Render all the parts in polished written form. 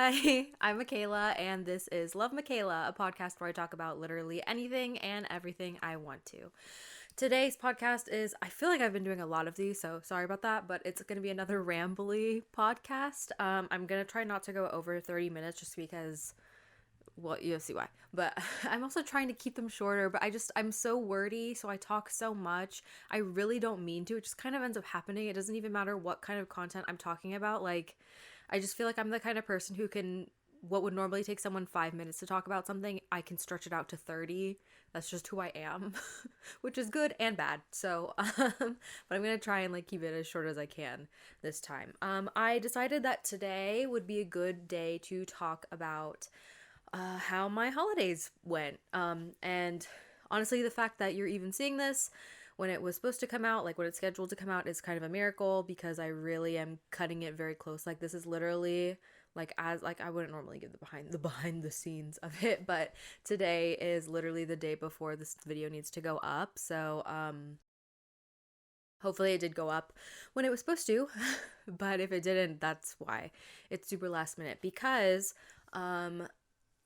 Hi, I'm Mikaela, and this is Love Mikaela, a podcast where I talk about literally anything and everything I want to. Today's podcast is, I feel like I've been doing a lot of these, so sorry about that, but it's going to be another rambly podcast. I'm going to try not to go over 30 minutes just because, well, you'll see why. But I'm also trying to keep them shorter, but I'm so wordy, so I talk so much. I really don't mean to. It just kind of ends up happening. It doesn't even matter what kind of content I'm talking about. Like, I just feel like I'm the kind of person who can, what would normally take someone 5 minutes to talk about something, I can stretch it out to 30. That's just who I am, which is good and bad. So, but I'm going to try and like keep it as short as I can this time. I decided that today would be a good day to talk about how my holidays went. And honestly, the fact that you're even seeing this when it was supposed to come out, like when it's scheduled to come out, is kind of a miracle because I really am cutting it very close. Like this is literally like as like I wouldn't normally give the behind the scenes of it, but today is literally the day before this video needs to go up. So hopefully it did go up when it was supposed to, but if it didn't, that's why. It's super last minute because um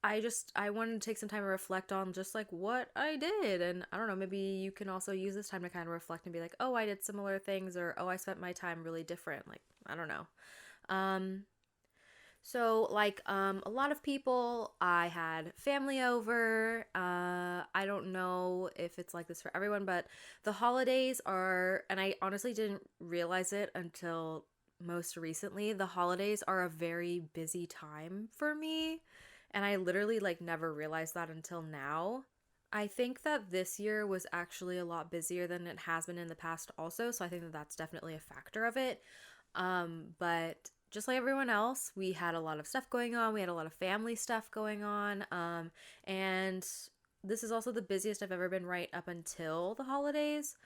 I wanted to take some time to reflect on just like what I did. And I don't know, maybe you can also use this time to kind of reflect and be like, oh, I did similar things, or oh, I spent my time really different. Like, I don't know. Um, a lot of people, I had family over. I don't know if it's like this for everyone, but the holidays are, and I honestly didn't realize it until most recently, the holidays are a very busy time for me. And I literally like never realized that until now. I think that this year was actually a lot busier than it has been in the past also, so I think that that's definitely a factor of it. But just like everyone else, we had a lot of stuff going on. We had a lot of family stuff going on. And this is also the busiest I've ever been right up until the holidays.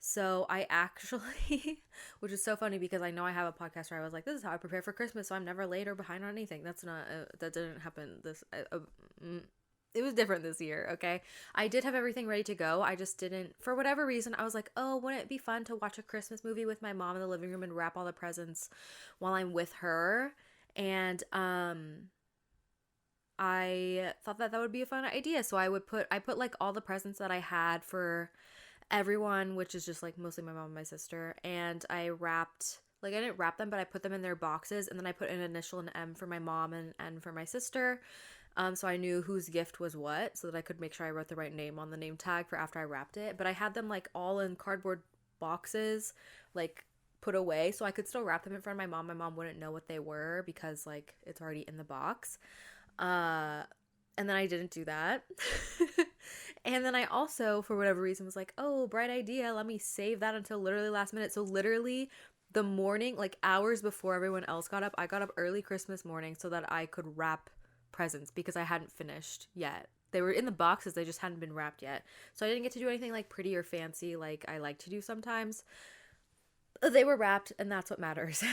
So I actually, which is so funny because I know I have a podcast where I was like, this is how I prepare for Christmas, so I'm never late or behind on anything. That's not, that didn't happen mm, it was different this year, okay? I did have everything ready to go. I just didn't, for whatever reason, I was like, oh, wouldn't it be fun to watch a Christmas movie with my mom in the living room and wrap all the presents while I'm with her? And, I thought that that would be a fun idea. So I put like all the presents that I had for everyone, which is just like mostly my mom and my sister, and I wrapped, like I didn't wrap them, but I put them in their boxes, and then I put an initial and M for my mom and N for my sister. So I knew whose gift was what, so that I could make sure I wrote the right name on the name tag for after I wrapped it. But I had them like all in cardboard boxes, like put away, so I could still wrap them in front of my mom. My mom wouldn't know what they were because like it's already in the box. Uh, and then I didn't do that. And then I also, for whatever reason, was like, oh, bright idea. Let me save that until literally last minute. So, literally, the morning, like hours before everyone else got up, I got up early Christmas morning so that I could wrap presents because I hadn't finished yet. They were in the boxes, they just hadn't been wrapped yet. So, I didn't get to do anything like pretty or fancy like I like to do sometimes. They were wrapped, and that's what matters.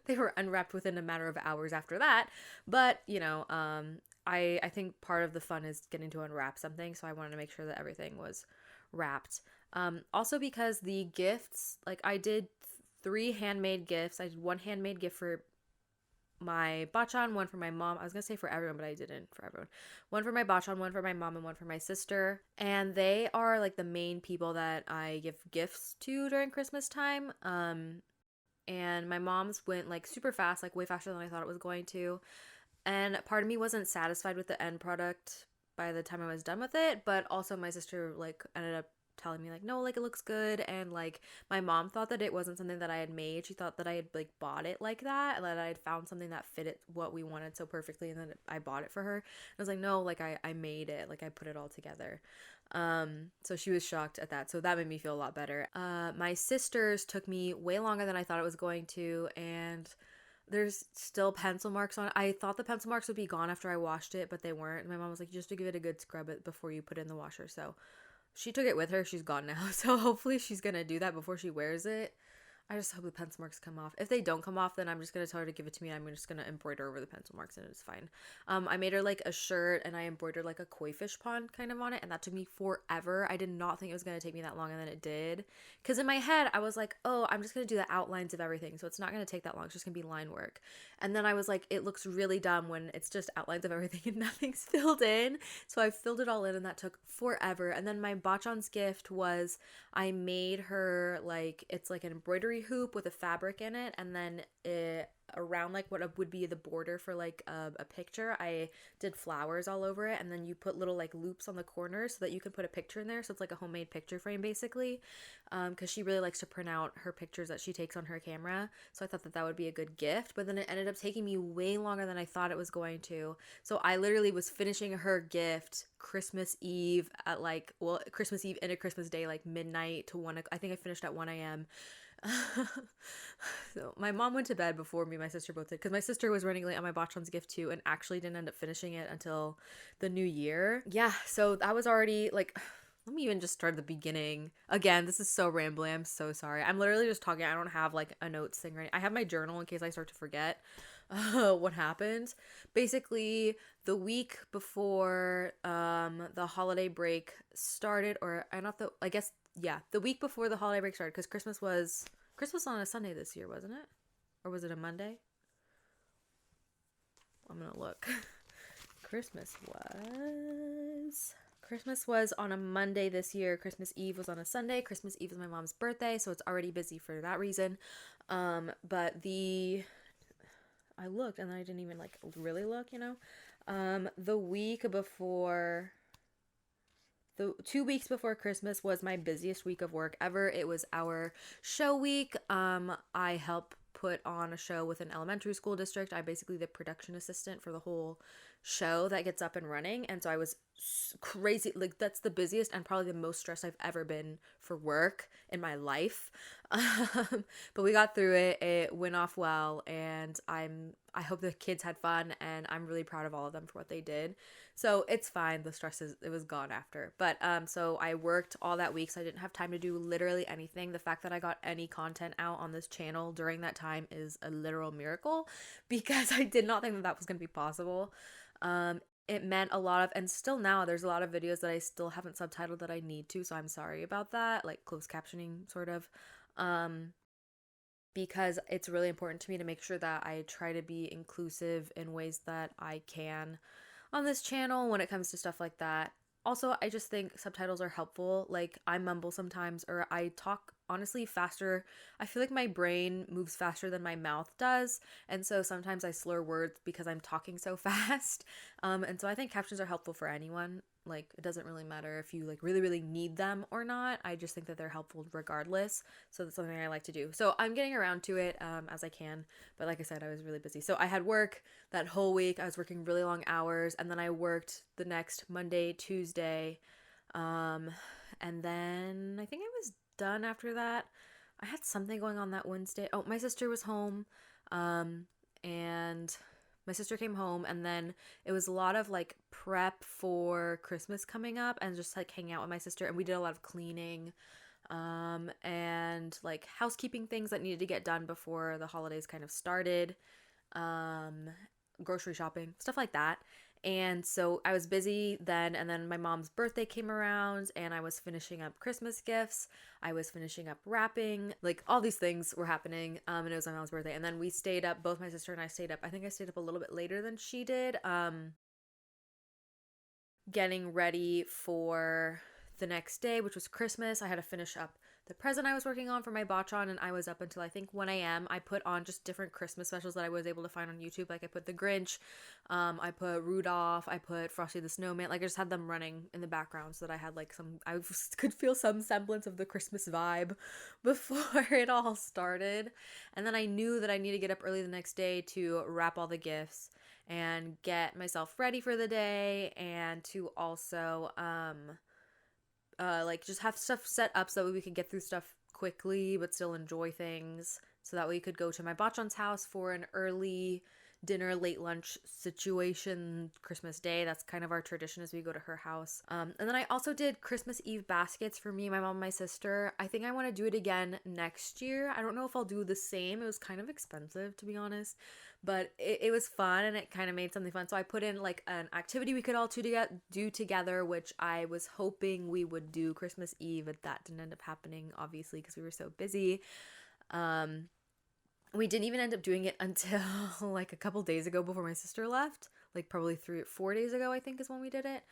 They were unwrapped within a matter of hours after that. But, I think part of the fun is getting to unwrap something, so I wanted to make sure that everything was wrapped. Also because the gifts, like I did three handmade gifts. I did one handmade gift for my bachan, one for my mom. I was gonna say for everyone, but I didn't for everyone. One for my bachan, one for my mom, and one for my sister. And they are like the main people that I give gifts to during Christmas time. And my mom's went like super fast, like way faster than I thought it was going to. And part of me wasn't satisfied with the end product by the time I was done with it, but also my sister like ended up telling me like no, like it looks good. And like my mom thought that it wasn't something that I had made. She thought that I had like bought it like that I had found something that fit it what we wanted so perfectly, and then I bought it for her. And I was like, no, like I made it, like I put it all together. So she was shocked at that, so that made me feel a lot better. My sisters took me way longer than I thought it was going to, and there's still pencil marks on it. I thought the pencil marks would be gone after I washed it, but they weren't. My mom was like, just to give it a good scrub it before you put it in the washer. So she took it with her. She's gone now. So hopefully she's going to do that before she wears it. I just hope the pencil marks come off. If they don't come off, then I'm just going to tell her to give it to me. I'm just going to embroider over the pencil marks and it's fine. I made her like a shirt and I embroidered like a koi fish pond kind of on it. And that took me forever. I did not think it was going to take me that long, and then it did. Because in my head, I was like, oh, I'm just going to do the outlines of everything. So it's not going to take that long. It's just going to be line work. And then I was like, it looks really dumb when it's just outlines of everything and nothing's filled in. So I filled it all in and that took forever. And then my bachon's gift was I made her like, it's like an embroidery hoop with a fabric in it, and then around like what would be the border for like a picture, I did flowers all over it, and then you put little like loops on the corners so that you can put a picture in there, so it's like a homemade picture frame basically, because she really likes to print out her pictures that she takes on her camera. So I thought that that would be a good gift, but then it ended up taking me way longer than I thought it was going to. So I literally was finishing her gift Christmas Eve at like, well, Christmas Eve into Christmas Day, like midnight to 1. I think I finished at 1 a.m. So my mom went to bed before me and my sister both did, because my sister was running late on my bachon's gift too and actually didn't end up finishing it until the new year. Yeah, so that was already like, let me even just start at the beginning. Again, this is so rambling. I'm so sorry. I'm literally just talking. I don't have like a notes thing right. I have my journal in case I start to forget what happened. Basically, the week before the holiday break started, or I guess yeah, the week before the holiday break started, because Christmas was on a Sunday this year, wasn't it? Or was it a Monday? I'm gonna look. Christmas was on a Monday this year. Christmas Eve was on a Sunday. Christmas Eve is my mom's birthday, so it's already busy for that reason. But I looked and I didn't even like really look, you know. The 2 weeks before Christmas was my busiest week of work ever. It was our show week. I help put on a show with an elementary school district. I'm basically the production assistant for the whole show that gets up and running. And so I was crazy. Like, that's the busiest and probably the most stressed I've ever been for work in my life. But we got through it. It went off well, and I hope the kids had fun, and I'm really proud of all of them for what they did. So it's fine. The stress it was gone after. But so I worked all that week, so I didn't have time to do literally anything. The fact that I got any content out on this channel during that time is a literal miracle, because I did not think that that was going to be possible. It meant a lot of, and still now there's a lot of videos that I still haven't subtitled that I need to, so I'm sorry about that, like closed captioning sort of, because it's really important to me to make sure that I try to be inclusive in ways that I can on this channel when it comes to stuff like that. Also, I just think subtitles are helpful. Like, I mumble sometimes, or I talk honestly faster. I feel like my brain moves faster than my mouth does, and so sometimes I slur words because I'm talking so fast. And so I think captions are helpful for anyone. Like, it doesn't really matter if you like really, really need them or not. I just think that they're helpful regardless. So that's something I like to do. So I'm getting around to it as I can. But like I said, I was really busy. So I had work that whole week. I was working really long hours, and then I worked the next Monday, Tuesday, and then I think I was done after that. I had something going on that Wednesday. Oh, my sister was home, and my sister came home, and then it was a lot of like prep for Christmas coming up and just like hanging out with my sister, and we did a lot of cleaning and like housekeeping things that needed to get done before the holidays kind of started, grocery shopping, stuff like that. And so I was busy then, and then my mom's birthday came around, and I was finishing up Christmas gifts. I was finishing up wrapping. Like, all these things were happening, and it was my mom's birthday. And then we stayed up, both my sister and I stayed up. I think I stayed up a little bit later than she did, getting ready for the next day, which was Christmas. I had to finish up the present I was working on for my bachon, and I was up until I think 1 a.m. I put on just different Christmas specials that I was able to find on YouTube. Like, I put The Grinch, I put Rudolph, I put Frosty the Snowman. Like, I just had them running in the background so that I had like I could feel some semblance of the Christmas vibe before it all started. And then I knew that I needed to get up early the next day to wrap all the gifts and get myself ready for the day, and to also like just have stuff set up so that we could get through stuff quickly but still enjoy things, so that we could go to my bachon's house for an early dinner, late lunch situation Christmas Day. That's kind of our tradition as we go to her house. And then I also did Christmas Eve baskets for me, my mom, and my sister. I think I want to do it again next year. I don't know if I'll do the same. It was kind of expensive, to be honest, but it was fun and it kind of made something fun. So I put in like an activity we could all do together, which I was hoping we would do Christmas Eve, but that didn't end up happening, obviously, because we were so busy. We didn't even end up doing it until like a couple days ago before my sister left. Like probably 3 or 4 days ago, I think is when we did it.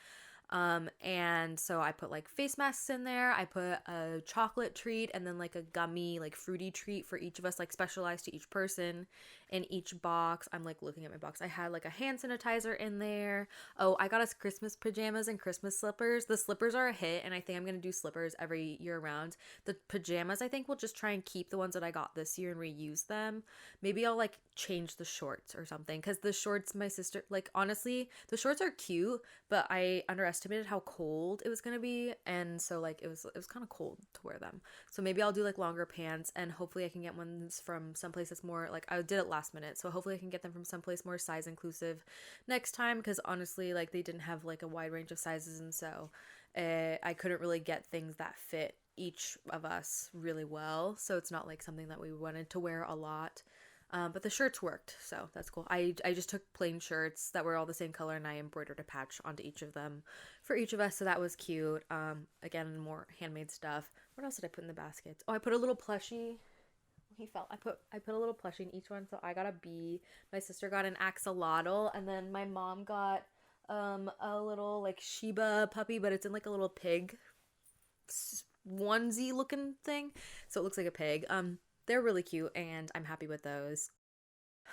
And so I put like face masks in there. I put a chocolate treat and then like a gummy, like fruity treat for each of us, like specialized to each person in each box. I'm like looking at my box. I had like a hand sanitizer in there. Oh, I got us Christmas pajamas and Christmas slippers. The slippers are a hit, and I think I'm going to do slippers every year round. The pajamas, I think we'll just try and keep the ones that I got this year and reuse them. Maybe I'll like change the shorts or something, because the shorts, my sister, like honestly, the shorts are cute, but I underestimated how cold it was going to be, and so like it was kind of cold to wear them. So maybe I'll do like longer pants, and hopefully I can get ones from someplace that's more like, I did it last minute, so hopefully I can get them from someplace more size inclusive next time, because honestly like they didn't have like a wide range of sizes, and so I couldn't really get things that fit each of us really well, so it's not like something that we wanted to wear a lot. But the shirts worked, so that's cool. I just took plain shirts that were all the same color, and I embroidered a patch onto each of them for each of us, so that was cute. Again, more handmade stuff. What else did I put in the baskets? Oh, I put a little plushie. He fell. I put a little plushie in each one, so I got a bee. My sister got an axolotl, and then my mom got a little like Shiba puppy, but it's in like a little pig onesie looking thing, so it looks like a pig. They're really cute, and I'm happy with those.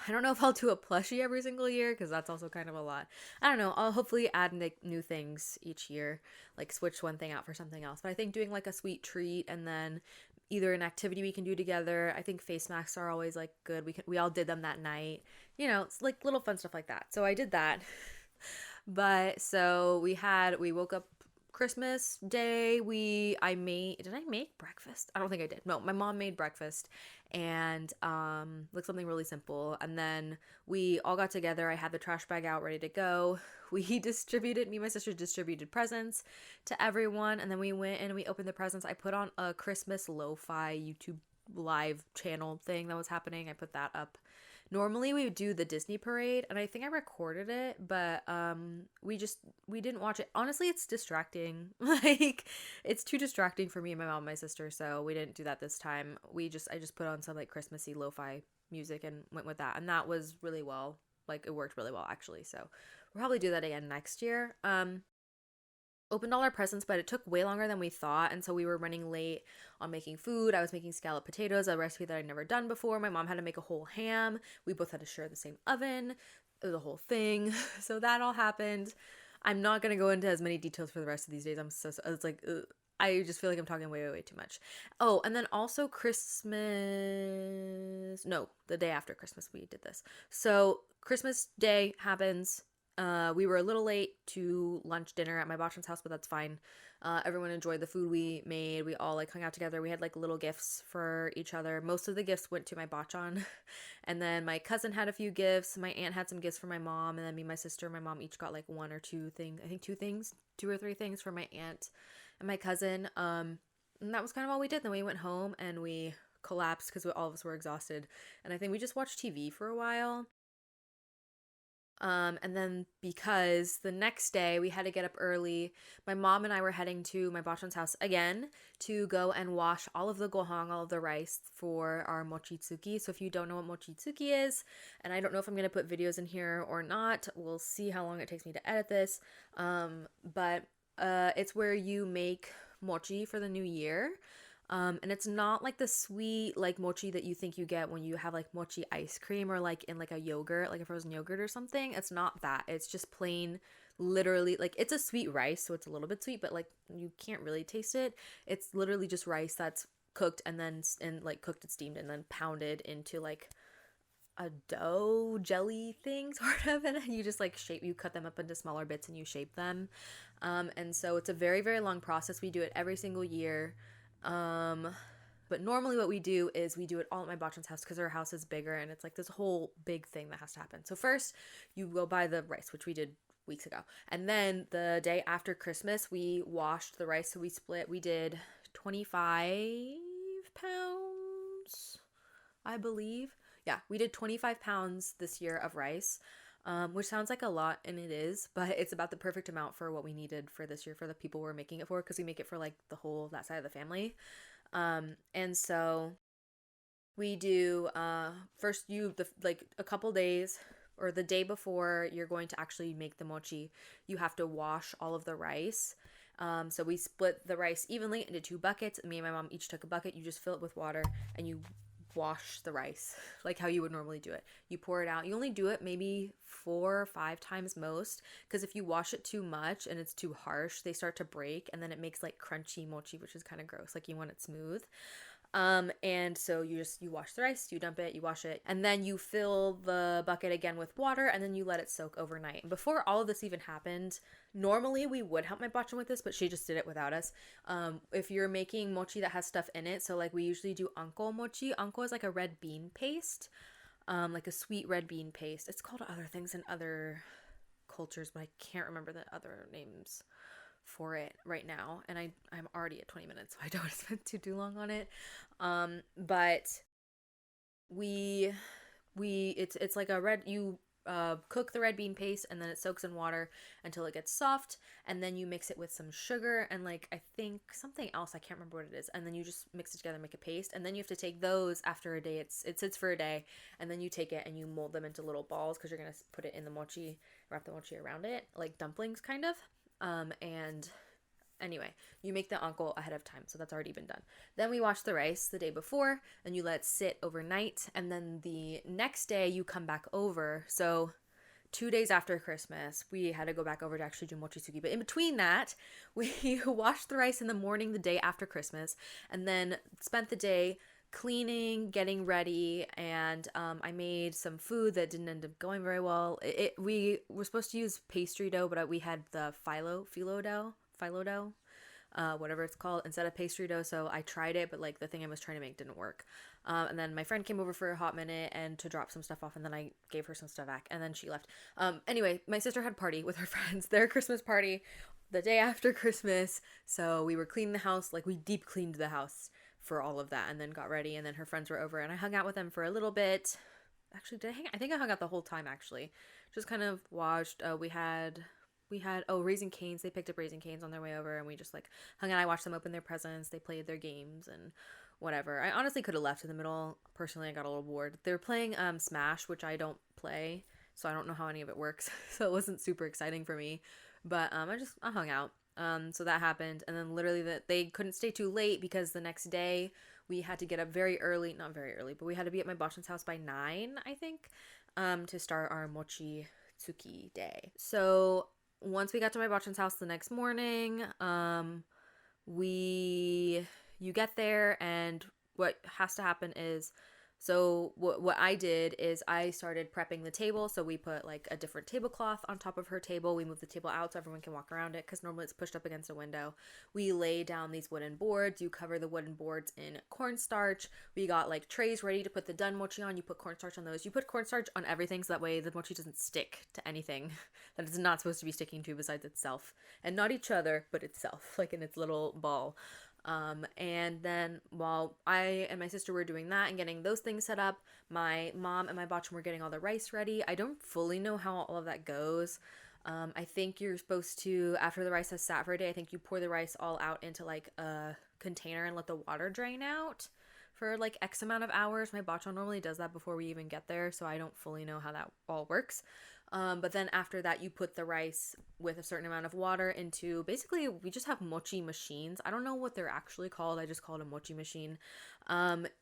I don't know if I'll do a plushie every single year, because that's also kind of a lot. I don't know. I'll hopefully add new things each year, like switch one thing out for something else. But I think doing like a sweet treat and then either an activity we can do together. I think face masks are always like good. We all did them that night. You know, it's like little fun stuff like that. So I did that. But so we woke up Christmas Day. Did I make breakfast? I don't think I did. No, my mom made breakfast, and like something really simple. And then we all got together. I had the trash bag out ready to go. Me and my sister distributed presents to everyone, and then we went and we opened the presents. I put on a Christmas lo-fi YouTube live channel thing that was happening. I put that up. Normally we would do the Disney parade, and I think I recorded it, but we didn't watch it. Honestly, it's distracting. Like, it's too distracting for me and my mom and my sister, so we didn't do that this time. I just put on some like Christmassy lo-fi music and went with that, and that was really well. Like, it worked really well actually. So we'll probably do that again next year. Opened all our presents, but it took way longer than we thought, and so we were running late on making food. I was making scalloped potatoes, a recipe that I'd never done before. My mom had to make a whole ham. We both had to share the same oven. It was a whole thing. So that all happened. I'm not gonna go into as many details for the rest of these days. It's like I just feel like I'm talking way too much. Oh, and then also the day after Christmas we did this. So Christmas Day happens. We were a little late to lunch dinner at my bachan's house, but that's fine. Everyone enjoyed the food we made. We all like hung out together. We had like little gifts for each other. Most of the gifts went to my bachan, and then my cousin had a few gifts. My aunt had some gifts for my mom, and then me, my sister, and my mom each got like one or two things. I think two or three things for my aunt and my cousin. And that was kind of all we did. Then we went home and we collapsed because all of us were exhausted, and I think we just watched TV for a while. And then because the next day we had to get up early, my mom and I were heading to my bachan's house again to go and wash all of the gohang, all of the rice for our mochitsuki. So if you don't know what mochitsuki is, and I don't know if I'm going to put videos in here or not, we'll see how long it takes me to edit this. But it's where you make mochi for the new year. And it's not like the sweet like mochi that you think you get when you have like mochi ice cream or like in like a yogurt, like a frozen yogurt or something. It's not that. It's just plain, literally, like it's a sweet rice, so it's a little bit sweet, but like you can't really taste it. It's literally just rice that's cooked and cooked and steamed and then pounded into like a dough jelly thing sort of, and you just like you cut them up into smaller bits and you shape them. And so it's a very long process. We do it every single year. But But normally what we do is we do it all at my bachan's house because her house is bigger and it's like this whole big thing that has to happen. So first you go buy the rice, which we did weeks ago. And then the day after Christmas, we washed the rice. So we did 25 pounds, I believe. Yeah, we did 25 pounds this year of rice, which sounds like a lot, and it is, but it's about the perfect amount for what we needed for this year for the people we're making it for, because we make it for like the whole that side of the family. And so we do first like a couple days or the day before you're going to actually make the mochi, you have to wash all of the rice. So we split the rice evenly into 2 buckets. Me and my mom each took a bucket. You just fill it with water and you wash the rice like how you would normally do it. You pour it out. You only do it maybe 4 or 5 times most, because if you wash it too much and it's too harsh, they start to break and then it makes like crunchy mochi, which is kind of gross. Like you want it smooth. And so you wash the rice, you dump it, you wash it, and then you fill the bucket again with water, and then you let it soak overnight. And before all of this even happened, normally we would help my bachan with this, but she just did it without us. If you're making mochi that has stuff in it, so like we usually do anko mochi. Anko is like a red bean paste, like a sweet red bean paste. It's called other things in other cultures, but I can't remember the other names for it right now, and I'm already at 20 minutes, so I don't want to spend too long on it. But it's like a red, you cook the red bean paste and then it soaks in water until it gets soft, and then you mix it with some sugar and like I think something else, I can't remember what it is, and then you just mix it together, make a paste, and then you have to take those after a day. It sits for a day, and then you take it and you mold them into little balls because you're gonna put it in the mochi, wrap the mochi around it like dumplings kind of. And anyway, you make the anko ahead of time, so that's already been done. Then we wash the rice the day before, and you let it sit overnight, and then the next day you come back over. So 2 days after Christmas, we had to go back over to actually do mochitsuki. But in between that, we washed the rice in the morning the day after Christmas, and then spent the day cleaning, getting ready, and I made some food that didn't end up going very well. We were supposed to use pastry dough, but we had the phyllo dough, whatever it's called, instead of pastry dough. So I tried it, but like the thing I was trying to make didn't work. And then my friend came over for a hot minute and to drop some stuff off, and then I gave her some stuff back, and then she left. Anyway, my sister had a party with her friends, their Christmas party the day after Christmas. So we were cleaning the house, like we deep cleaned the house for all of that, and then got ready, and then her friends were over and I hung out with them for a little bit. Actually, I think I hung out the whole time actually. Just kind of watched. We had Raising Canes. They picked up Raising Canes on their way over, and we just like hung out. I watched them open their presents. They played their games and whatever. I honestly could have left in the middle. Personally, I got a little bored. They were playing Smash, which I don't play, so I don't know how any of it works. So it wasn't super exciting for me. But I hung out. So that happened, and then literally they couldn't stay too late because the next day we had to get up very early, not very early, but we had to be at my bachan's house by 9, I think, to start our Mochitsuki day. So once we got to my bachan's house the next morning, you get there, and what has to happen is, so what I did is I started prepping the table. So we put like a different tablecloth on top of her table. We moved the table out so everyone can walk around it, because normally it's pushed up against a window. We lay down these wooden boards. You cover the wooden boards in cornstarch. We got like trays ready to put the done mochi on. You put cornstarch on those. You put cornstarch on everything so that way the mochi doesn't stick to anything that it's not supposed to be sticking to besides itself. And not each other, but itself, like in its little ball. And then while I and my sister were doing that and getting those things set up, my mom and my bachan were getting all the rice ready. I don't fully know how all of that goes. I think you're supposed to, after the rice has sat for a day, I think you pour the rice all out into like a container and let the water drain out for like X amount of hours. My bachan normally does that before we even get there, so I don't fully know how that all works. But then after that, you put the rice with a certain amount of water into, basically, we just have mochi machines. I don't know what they're actually called. I just call it a mochi machine.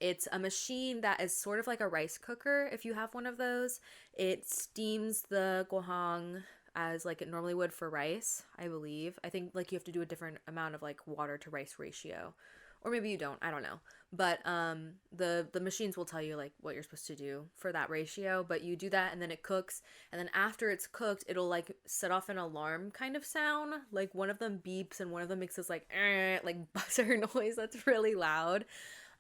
It's a machine that is sort of like a rice cooker, if you have one of those. It steams the gohang as like it normally would for rice, I believe. I think like you have to do a different amount of like water to rice ratio. Or maybe you don't, I don't know. But the machines will tell you like what you're supposed to do for that ratio. But you do that and then it cooks. And then after it's cooked, it'll like set off an alarm kind of sound. Like one of them beeps and one of them makes this like buzzer noise that's really loud.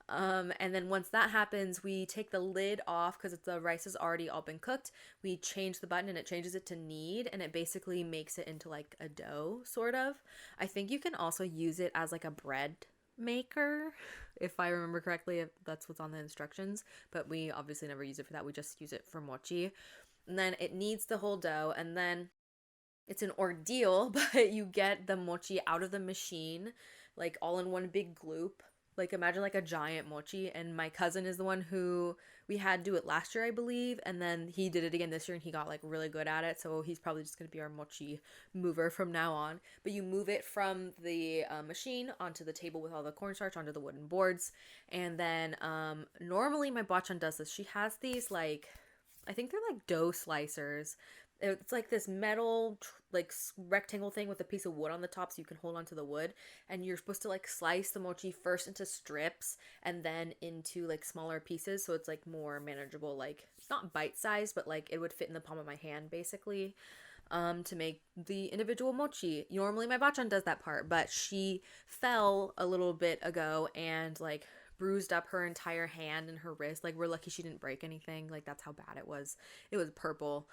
And then once that happens, we take the lid off because the rice has already all been cooked. We change the button and it changes it to knead, and it basically makes it into like a dough, sort of. I think you can also use it as like a bread maker, if I remember correctly, if that's what's on the instructions. But we obviously never use it for that. We just use it for mochi. And then it kneads the whole dough, and then it's an ordeal, but you get the mochi out of the machine, like all in one big gloop. Like imagine like a giant mochi, and my cousin is the one who we had do it last year, I believe, and then he did it again this year, and he got like really good at it. So he's probably just gonna be our mochi mover from now on. But you move it from the machine onto the table with all the cornstarch onto the wooden boards, and then normally my bachan does this. She has these like, I think they're like dough slicers. It's like this metal like rectangle thing with a piece of wood on the top so you can hold onto the wood, and you're supposed to like slice the mochi first into strips and then into like smaller pieces so it's like more manageable, like not bite sized, but like it would fit in the palm of my hand basically, to make the individual mochi. Normally my bachan does that part, but she fell a little bit ago and like bruised up her entire hand and her wrist. Like we're lucky she didn't break anything. Like that's how bad it was. It was purple.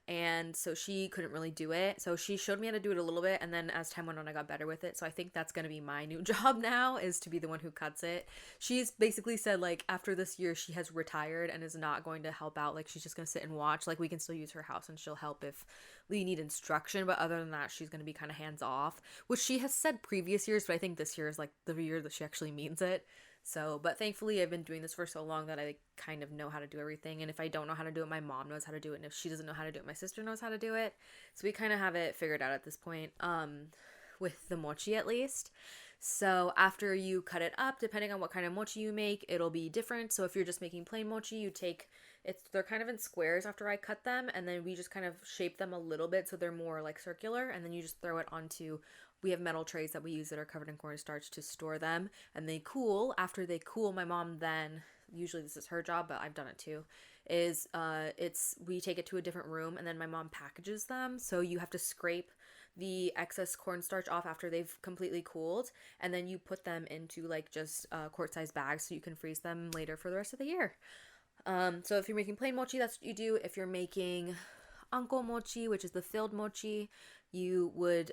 And so she couldn't really do it. So she showed me how to do it a little bit, and then as time went on, I got better with it. So I think that's gonna be my new job now, is to be the one who cuts it. She's basically said like after this year she has retired and is not going to help out. Like she's just gonna sit and watch. Like we can still use her house and she'll help if we need instruction, but other than that, she's gonna be kind of hands off, which she has said previous years, but I think this year is like the year that she actually means it. So, but thankfully I've been doing this for so long that I kind of know how to do everything. And if I don't know how to do it, my mom knows how to do it. And if she doesn't know how to do it, my sister knows how to do it. So we kind of have it figured out at this point, with the mochi at least. So after you cut it up, depending on what kind of mochi you make, it'll be different. So if you're just making plain mochi, you take they're kind of in squares after I cut them, and then we just kind of shape them a little bit so they're more like circular, and then you just throw it onto, we have metal trays that we use that are covered in cornstarch to store them, and they cool. After they cool, my mom then, usually this is her job, but I've done it too, is we take it to a different room, and then my mom packages them. So you have to scrape the excess cornstarch off after they've completely cooled, and then you put them into like just quart-sized bags so you can freeze them later for the rest of the year. So if you're making plain mochi, that's what you do. If you're making anko mochi, which is the filled mochi, you would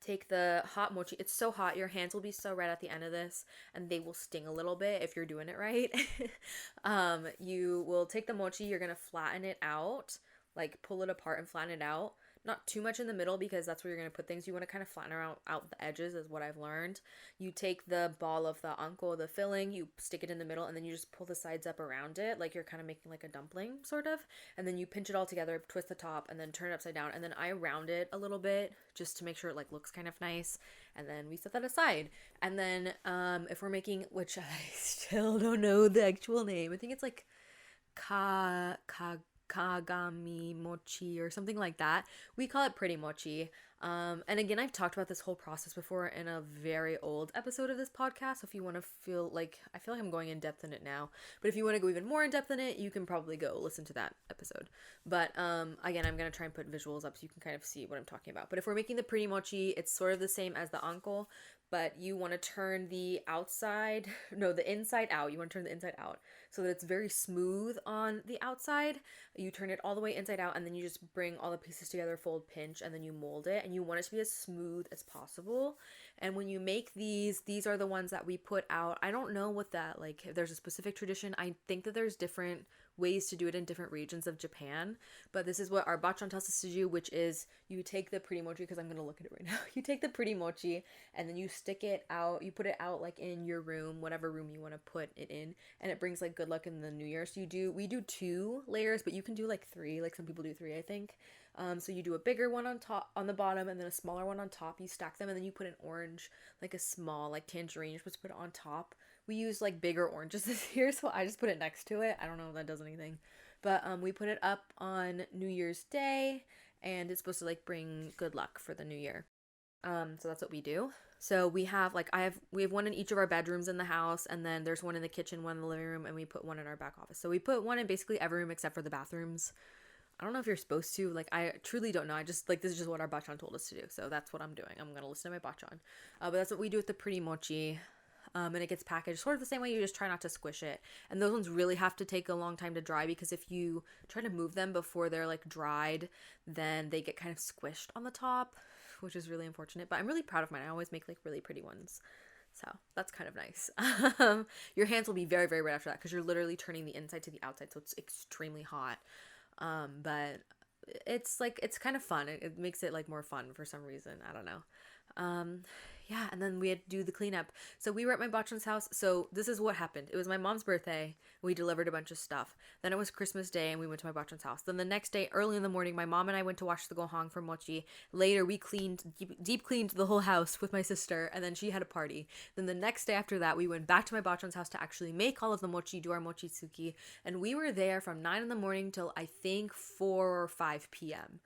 take the hot mochi. It's so hot, your hands will be so red at the end of this, and they will sting a little bit if you're doing it right. You will take the mochi, you're gonna flatten it out, like pull it apart and flatten it out. Not too much in the middle because that's where you're going to put things. You want to kind of flatten out the edges, is what I've learned. You take the ball of the anko, the filling, you stick it in the middle, and then you just pull the sides up around it like you're kind of making like a dumpling, sort of. And then you pinch it all together, twist the top, and then turn it upside down. And then I round it a little bit just to make sure it like looks kind of nice. And then we set that aside. And then if we're making, which I still don't know the actual name, I think it's like Kagami mochi or something like that. We call it pretty mochi. And again, I've talked about this whole process before in a very old episode of this podcast. So if you want to feel like, I feel like I'm going in depth in it now, but if you want to go even more in depth in it, you can probably go listen to that episode. But again, I'm going to try and put visuals up so you can kind of see what I'm talking about. But if we're making the pretty mochi, it's sort of the same as the anko, but you want to turn the inside out. You want to turn the inside out so that it's very smooth on the outside. You turn it all the way inside out, and then you just bring all the pieces together, fold, pinch, and then you mold it, and you want it to be as smooth as possible. And when you make these are the ones that we put out. I don't know what that, like, if there's a specific tradition. I think that there's different ways to do it in different regions of Japan, but this is what our bachan tells us to do, which is you take the pretty mochi, because I'm going to look at it right now. You take the pretty mochi, and then you stick it out, you put it out like in your room, whatever room you want to put it in, and it brings like good luck in the new year. So we do 2 layers, but you can do like 3, like some people do 3, I think. So you do a bigger one on top, on the bottom, and then a smaller one on top. You stack them, and then you put an orange, like a small, like tangerine. You're supposed to put it on top. We use like bigger oranges this year, so I just put it next to it. I don't know if that does anything, but we put it up on New Year's Day, and it's supposed to like bring good luck for the new year. So that's what we do. So we have like we have one in each of our bedrooms in the house, and then there's one in the kitchen, one in the living room, and we put one in our back office. So we put one in basically every room except for the bathrooms. I don't know if you're supposed to, like, I truly don't know. I just, like, this is just what our bachan told us to do. So that's what I'm doing. I'm going to listen to my bachan. But that's what we do with the pretty mochi. And it gets packaged sort of the same way. You just try not to squish it. And those ones really have to take a long time to dry, because if you try to move them before they're like dried, then they get kind of squished on the top, which is really unfortunate. But I'm really proud of mine. I always make like really pretty ones. So that's kind of nice. Your hands will be very, very red after that, because you're literally turning the inside to the outside. So it's extremely hot. But it's like, it's kind of fun. It makes it like more fun for some reason. I don't know. Yeah, and then we had to do the cleanup. So we were at my bachan's house. So this is what happened. It was my mom's birthday. We delivered a bunch of stuff. Then it was Christmas Day, and we went to my bachan's house. Then the next day, early in the morning, my mom and I went to wash the gohang for mochi. Later, we cleaned, deep cleaned the whole house with my sister, and then she had a party. Then the next day after that, we went back to my bachan's house to actually make all of the mochi, do our mochitsuki. And we were there from 9 in the morning till I think 4 or 5 p.m.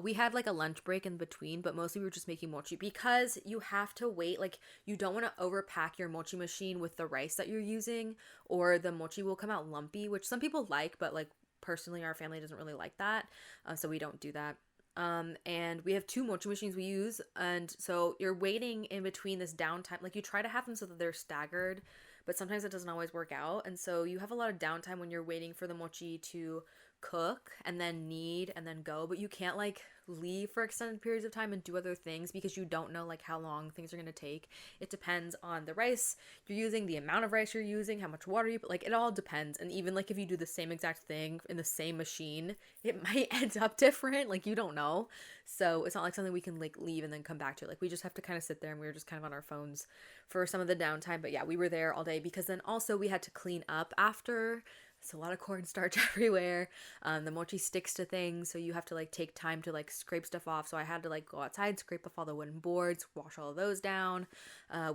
We had like a lunch break in between, but mostly we were just making mochi, because you have to wait. Like, you don't want to overpack your mochi machine with the rice that you're using, or the mochi will come out lumpy, which some people like, but like personally our family doesn't really like that, so we don't do that. And we have 2 mochi machines we use, and so you're waiting in between this downtime. Like, you try to have them so that they're staggered, but sometimes it doesn't always work out, and so you have a lot of downtime when you're waiting for the mochi to cook and then knead and then go. But you can't like leave for extended periods of time and do other things, because you don't know like how long things are going to take. It depends on the rice you're using, the amount of rice you're using, how much water you put. Like, it all depends. And even like if you do the same exact thing in the same machine, it might end up different. Like, you don't know. So it's not like something we can like leave and then come back to. Like, we just have to kind of sit there, and we were just kind of on our phones for some of the downtime. But yeah, we were there all day, because then also we had to clean up after. It's a lot of cornstarch everywhere. The mochi sticks to things, so you have to like take time to like scrape stuff off. So I had to like go outside, scrape off all the wooden boards, wash all of those down.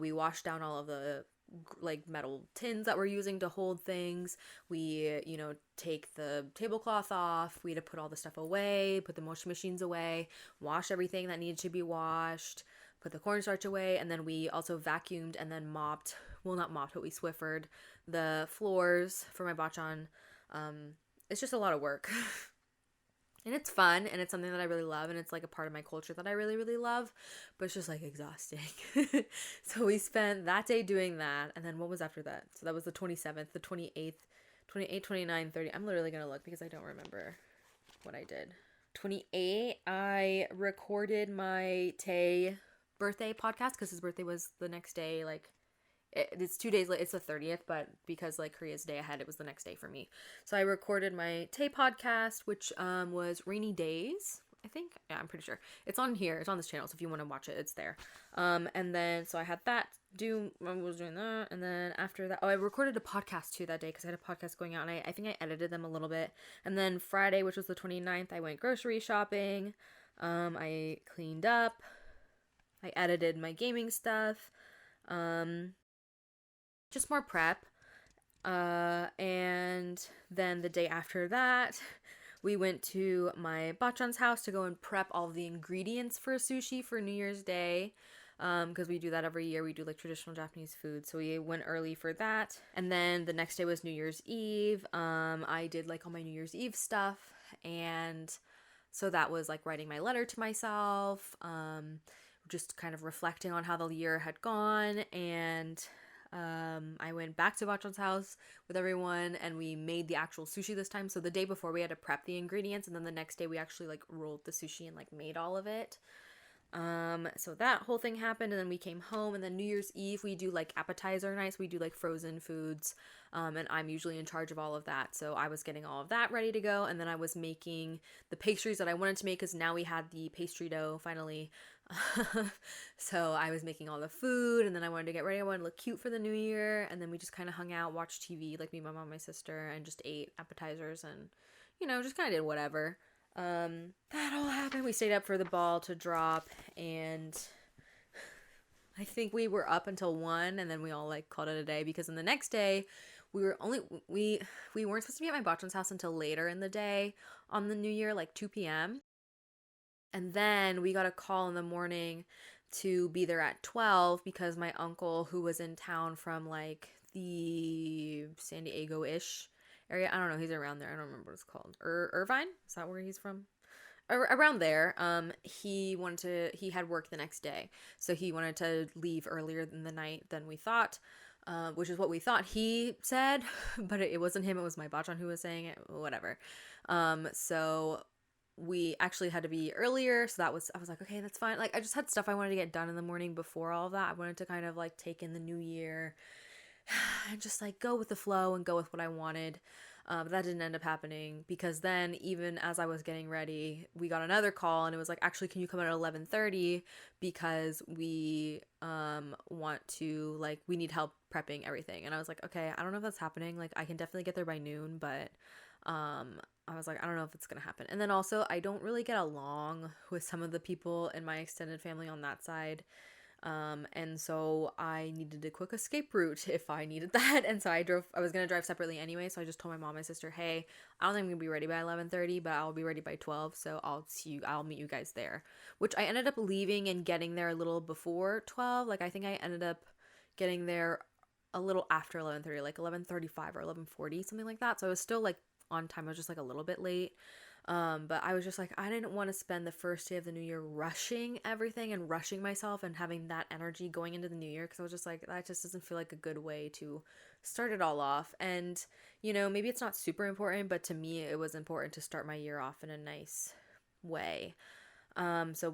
We washed down all of the like metal tins that we're using to hold things. We, take the tablecloth off. We had to put all the stuff away, put the mochi machines away, wash everything that needed to be washed, put the cornstarch away, and then we also vacuumed and then mopped. Well, not mopped, but we Swiffered the floors for my bachan. It's just a lot of work. And it's fun, and it's something that I really love, and it's like a part of my culture that I really, really love, but it's just like exhausting. So we spent that day doing that, and then what was after that? So that was the 27th, the 28th, 28, 29, 30. I'm literally going to look because I don't remember what I did. 28, I recorded my Tay birthday podcast, because his birthday was the next day. Like, it's 2 days late. It's the 30th, but because like Korea's day ahead, it was the next day for me. So I recorded my Tay podcast, which was Rainy Days, I think. Yeah, I'm pretty sure. It's on here. It's on this channel, so if you want to watch it, it's there. And then, so I had that I was doing that, and then after that, I recorded a podcast too that day, because I had a podcast going out, and I think I edited them a little bit. And then Friday, which was the 29th, I went grocery shopping. I cleaned up. I edited my gaming stuff. Just more prep. And then the day after that, we went to my bachan's house to go and prep all of the ingredients for sushi for New Year's Day. Because we do that every year. We do like traditional Japanese food. So we went early for that. And then the next day was New Year's Eve. I did like all my New Year's Eve stuff. And so that was like writing my letter to myself. Just kind of reflecting on how the year had gone. And I went back to Bachan's house with everyone, and we made the actual sushi this time. So the day before we had to prep the ingredients, and then the next day we actually like rolled the sushi and like made all of it. So that whole thing happened, and then we came home, and then New Year's Eve we do like appetizer nights. We do like frozen foods, and I'm usually in charge of all of that. So I was getting all of that ready to go, and then I was making the pastries that I wanted to make, because now we had the pastry dough finally. So I was making all the food, and then I wanted to get ready. I wanted to look cute for the new year, and then we just kind of hung out, watched TV, like me, my mom, my sister, and just ate appetizers, and just kind of did whatever. That all happened. We stayed up for the ball to drop, and I think we were up until 1, and then we all like called it a day, because then the next day we weren't supposed to be at my bachan's house until later in the day on the new year, like 2 p.m. And then we got a call in the morning to be there at 12, because my uncle, who was in town from like the San Diego-ish area, I don't know, he's around there, I don't remember what it's called, Irvine? Is that where he's from? around there. He had work the next day, so he wanted to leave earlier in the night than we thought, which is what we thought he said, but it wasn't him. It was my bachan who was saying it. Whatever. So we actually had to be earlier, so I was like, okay, that's fine. Like, I just had stuff I wanted to get done in the morning before all of that. I wanted to kind of like take in the new year and just like go with the flow and go with what I wanted. But that didn't end up happening, because then even as I was getting ready, we got another call and it was like, actually, can you come at 11:30 because we want to, like, we need help prepping everything. And I was like, okay, I don't know if that's happening. Like, I can definitely get there by noon, but I was like, I don't know if it's gonna happen. And then also, I don't really get along with some of the people in my extended family on that side. And so I needed a quick escape route if I needed that. And so I was going to drive separately anyway. So I just told my mom and my sister, hey, I don't think I'm going to be ready by 11:30, but I'll be ready by 12. So I'll meet you guys there, which I ended up leaving and getting there a little before 12. Like, I think I ended up getting there a little after 11:30, like 11:35 or 11:40, something like that. So I was still like on time. I was just like a little bit late. But I was just like, I didn't want to spend the first day of the new year rushing everything and rushing myself and having that energy going into the new year, because I was just like, that just doesn't feel like a good way to start it all off. And, you know, maybe it's not super important, but to me, it was important to start my year off in a nice way. So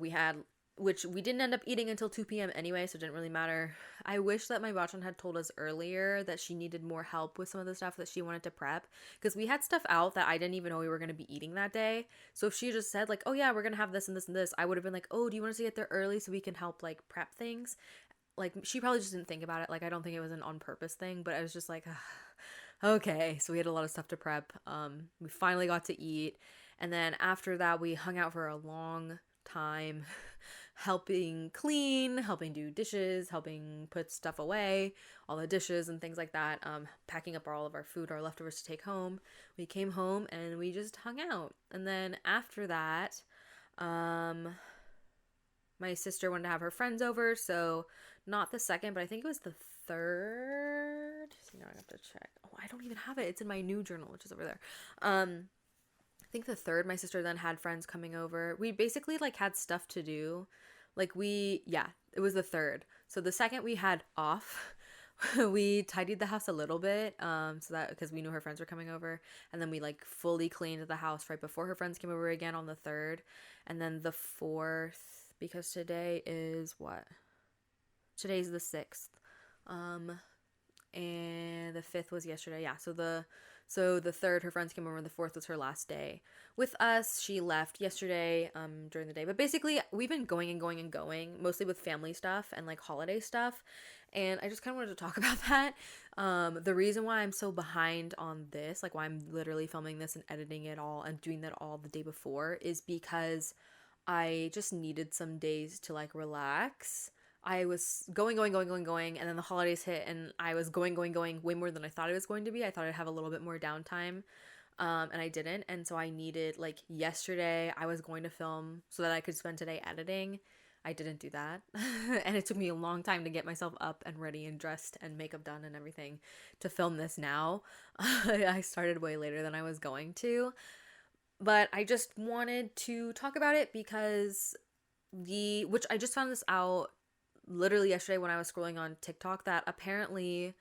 which we didn't end up eating until 2 p.m. anyway, so it didn't really matter. I wish that my bachan had told us earlier that she needed more help with some of the stuff that she wanted to prep, because we had stuff out that I didn't even know we were going to be eating that day. So if she just said like, oh yeah, we're going to have this and this and this, I would have been like, oh, do you want us to get there early so we can help like prep things? Like, she probably just didn't think about it. Like, I don't think it was an on purpose thing, but I was just like, okay. So we had a lot of stuff to prep. We finally got to eat. And then after that, we hung out for a long time, helping clean, helping do dishes, helping put stuff away, all the dishes and things like that, packing up all of our food, our leftovers to take home. We came home and we just hung out. And then after that, my sister wanted to have her friends over, so not the second, but I think it was the third. So now I have to check. Oh, I don't even have it. It's in my new journal, which is over there. I think the third, my sister then had friends coming over. We basically like had stuff to do. Like, it was the third. So the second we had off, we tidied the house a little bit, so that, because we knew her friends were coming over, and then we like fully cleaned the house right before her friends came over again on the third. And then the fourth, because today is what? Today's the 6th. And the 5th was yesterday. Yeah, so the third, her friends came over, and the fourth was her last day with us. She left yesterday during the day. But basically, we've been going and going and going, mostly with family stuff and like holiday stuff. And I just kind of wanted to talk about that. The reason why I'm so behind on this, like why I'm literally filming this and editing it all and doing that all the day before, is because I just needed some days to like relax. I was going, and then the holidays hit, and I was going way more than I thought I was going to be. I thought I'd have a little bit more downtime, and I didn't. And so I needed, like, yesterday, I was going to film so that I could spend today editing. I didn't do that, and it took me a long time to get myself up and ready and dressed and makeup done and everything to film this now. I started way later than I was going to, but I just wanted to talk about it because which I just found this out literally yesterday when I was scrolling on TikTok, that apparently,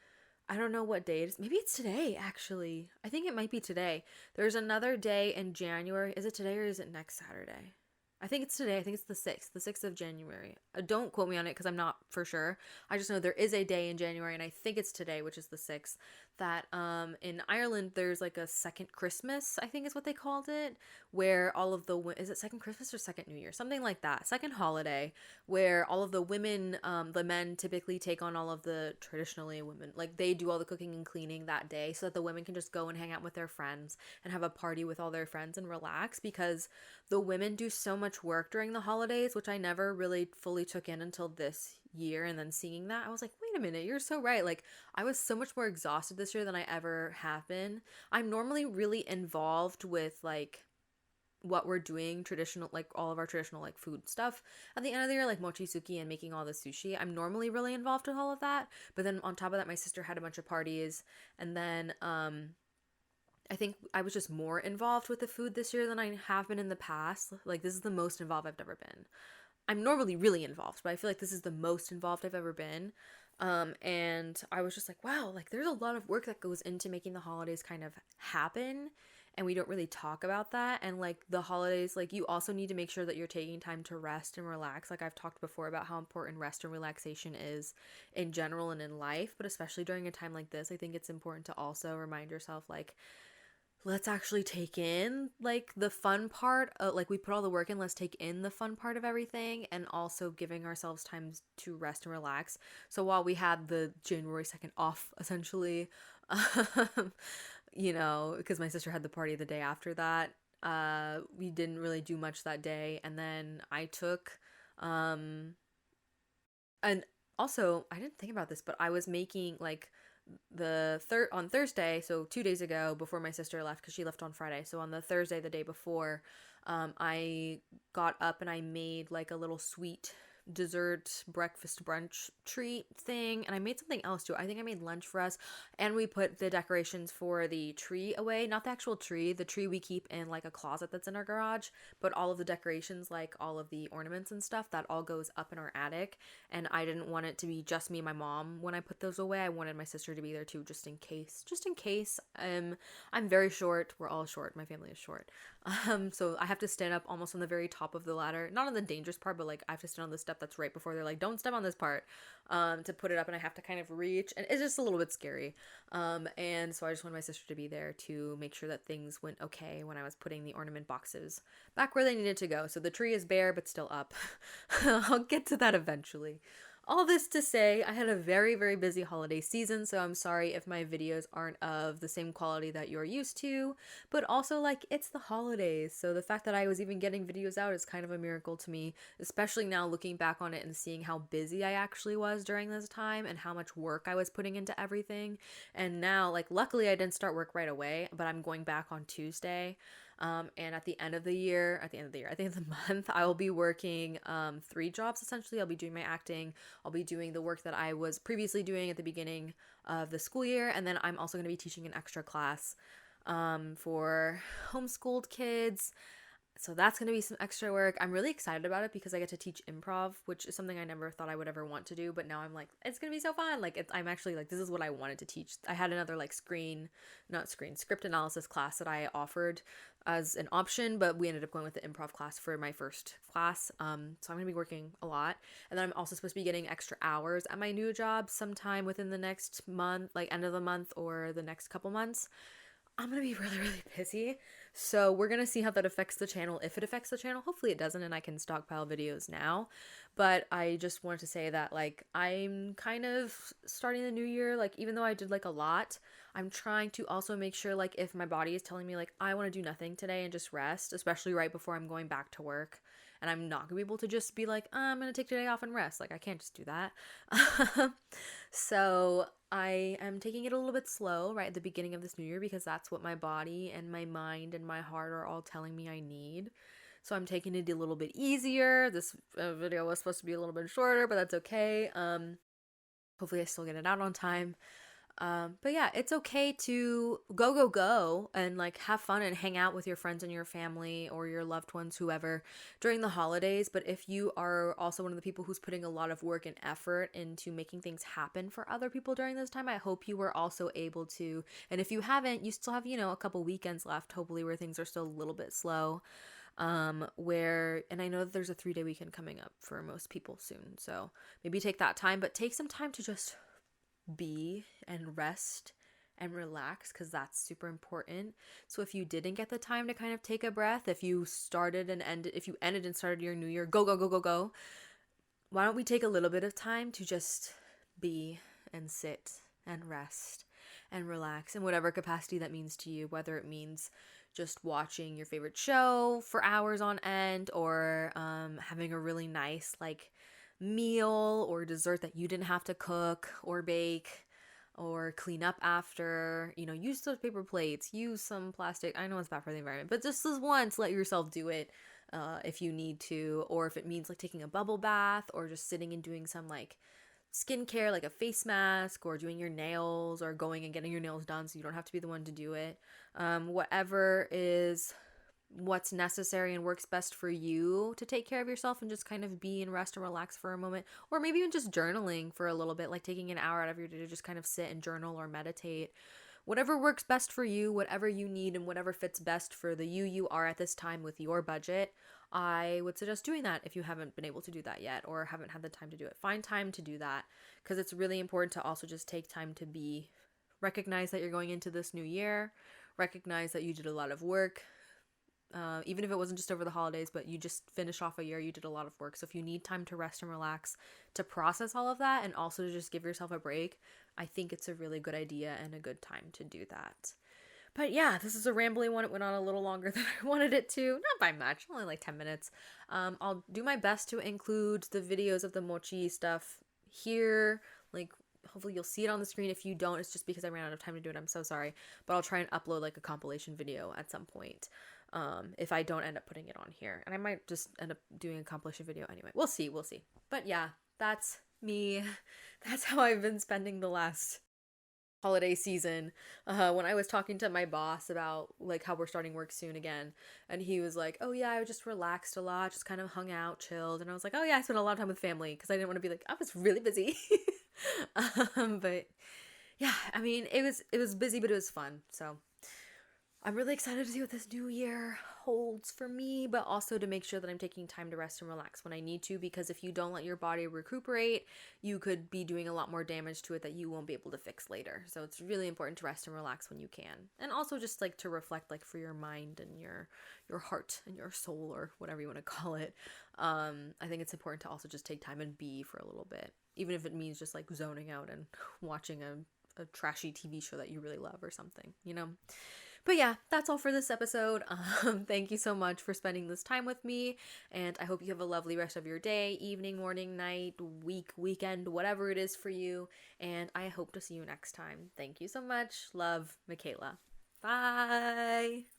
I don't know what day it is. Maybe it's today, actually. I think it might be today. There's another day in January. Is it today or is it next Saturday? I think it's today. I think it's the 6th of January. Don't quote me on it because I'm not for sure. I just know there is a day in January, and I think it's today, which is the 6th, that in Ireland there's like a second Christmas, I think is what they called it, where all of the, is it second Christmas or second New Year? Something like that. Second holiday, where all of the women, the men typically take on all of the traditionally women, like they do all the cooking and cleaning that day so that the women can just go and hang out with their friends and have a party with all their friends and relax, because the women do so much work during the holidays, which I never really fully took in until this year. And then seeing that, I was like, wait a minute, you're so right. Like, I was so much more exhausted this year than I ever have been. I'm normally really involved with like what we're doing, traditional, like all of our traditional like food stuff at the end of the year, like Mochitsuki and making all the sushi. I'm normally really involved with all of that. But then on top of that, my sister had a bunch of parties, and then I think I was just more involved with the food this year than I have been in the past. Like, this is the most involved I've ever been. I'm normally really involved, but I feel like this is the most involved I've ever been. And I was just like, wow, like there's a lot of work that goes into making the holidays kind of happen. And we don't really talk about that. And like the holidays, like you also need to make sure that you're taking time to rest and relax. Like I've talked before about how important rest and relaxation is in general and in life, but especially during a time like this, I think it's important to also remind yourself, like, let's actually take in like the fun part, like we put all the work in, let's take in the fun part of everything, and also giving ourselves time to rest and relax. So while we had the January 2nd off essentially, um, because my sister had the party the day after that, we didn't really do much that day. And then I took um and also I didn't think about this, but I was making like the third on Thursday, so 2 days ago before my sister left, because she left on Friday. So on the Thursday, the day before, I got up and I made like a little sweet dessert breakfast brunch treat thing, and I made something else too. I think I made lunch for us, and we put the decorations for the tree away, not the actual tree, the tree we keep in like a closet that's in our garage, but all of the decorations, like all of the ornaments and stuff, that all goes up in our attic. And I didn't want it to be just me and my mom when I put those away. I wanted my sister to be there too, just in case. I'm very short. We're all short. My family is short. So I have to stand up almost on the very top of the ladder, not on the dangerous part, but like I have to stand on the step that's right before they're like, don't step on this part, to put it up, and I have to kind of reach, and it's just a little bit scary. And so I just wanted my sister to be there to make sure that things went okay when I was putting the ornament boxes back where they needed to go. So the tree is bare but still up. I'll get to that eventually. All this to say, I had a very, very busy holiday season, so I'm sorry if my videos aren't of the same quality that you're used to, but also, like, it's the holidays, so the fact that I was even getting videos out is kind of a miracle to me, especially now looking back on it and seeing how busy I actually was during this time and how much work I was putting into everything. And now, like, luckily I didn't start work right away, but I'm going back on Tuesday. And at the end of the year, at the end of the month, I will be working 3 jobs essentially. I'll be doing my acting, I'll be doing the work that I was previously doing at the beginning of the school year, and then I'm also going to be teaching an extra class for homeschooled kids. So that's going to be some extra work. I'm really excited about it because I get to teach improv, which is something I never thought I would ever want to do, but now I'm like, it's going to be so fun. Like I'm actually like, this is what I wanted to teach. I had another like script analysis class that I offered as an option, but we ended up going with the improv class for my first class. So I'm going to be working a lot. And then I'm also supposed to be getting extra hours at my new job sometime within the next month, like end of the month or the next couple months. I'm going to be really, really busy. So we're going to see how that affects the channel. If it affects the channel, hopefully it doesn't, and I can stockpile videos now. But I just wanted to say that, like, I'm kind of starting the new year, like, even though I did, like, a lot, I'm trying to also make sure, like, if my body is telling me, like, I want to do nothing today and just rest, especially right before I'm going back to work, and I'm not gonna be able to just be like, I'm gonna take today off and rest. Like, I can't just do that. So I am taking it a little bit slow right at the beginning of this new year because that's what my body and my mind and my heart are all telling me I need. So I'm taking it a little bit easier. This video was supposed to be a little bit shorter, but that's okay. Hopefully I still get it out on time. But yeah, it's okay to go and like have fun and hang out with your friends and your family or your loved ones, whoever, during the holidays. But if you are also one of the people who's putting a lot of work and effort into making things happen for other people during this time, I hope you were also able to. And if you haven't, you still have, a couple weekends left, hopefully, where things are still a little bit slow. And I know that there's a 3-day weekend coming up for most people soon. So maybe take that time, but take some time to just be and rest and relax, because that's super important. So if you didn't get the time to kind of take a breath, if you ended and started your new year, go, why don't we take a little bit of time to just be and sit and rest and relax in whatever capacity that means to you, whether it means just watching your favorite show for hours on end, or having a really nice like meal or dessert that you didn't have to cook or bake or clean up after. Use those paper plates, use some plastic. I know it's bad for the environment, but just this once, let yourself do it if you need to, or if it means like taking a bubble bath or just sitting and doing some like skincare, like a face mask, or doing your nails, or going and getting your nails done so you don't have to be the one to do it. Whatever is what's necessary and works best for you to take care of yourself and just kind of be and rest and relax for a moment, or maybe even just journaling for a little bit, like taking an hour out of your day to just kind of sit and journal or meditate. Whatever works best for you, whatever you need, and whatever fits best for the you are at this time with your budget, I would suggest doing that if you haven't been able to do that yet or haven't had the time to do it. Find time to do that, because it's really important to also just take time to recognize that you're going into this new year, recognize that you did a lot of work, even if it wasn't just over the holidays, but you just finished off a year, you did a lot of work. So if you need time to rest and relax, to process all of that, and also to just give yourself a break, I think it's a really good idea and a good time to do that. But yeah, this is a rambly one. It went on a little longer than I wanted it to. Not by much, only like 10 minutes. I'll do my best to include the videos of the mochi stuff here. Like, hopefully you'll see it on the screen. If you don't, it's just because I ran out of time to do it. I'm so sorry. But I'll try and upload like a compilation video at some point. If I don't end up putting it on here. And I might just end up doing a compilation video anyway. We'll see. But yeah, that's me. That's how I've been spending the last holiday season. When I was talking to my boss about like how we're starting work soon again, and he was like, oh yeah, I just relaxed a lot, just kind of hung out, chilled. And I was like, oh yeah, I spent a lot of time with family, because I didn't want to be like, I was really busy. But yeah, I mean, it was busy, but it was fun. So I'm really excited to see what this new year holds for me, but also to make sure that I'm taking time to rest and relax when I need to, because if you don't let your body recuperate, you could be doing a lot more damage to it that you won't be able to fix later. So it's really important to rest and relax when you can. And also just like to reflect, like for your mind and your heart and your soul, or whatever you want to call it. I think it's important to also just take time and be for a little bit, even if it means just like zoning out and watching a trashy TV show that you really love or something, you know? But yeah, that's all for this episode. Thank you so much for spending this time with me, and I hope you have a lovely rest of your day, evening, morning, night, week, weekend, whatever it is for you, and I hope to see you next time. Thank you so much. Love, Mikaela. Bye!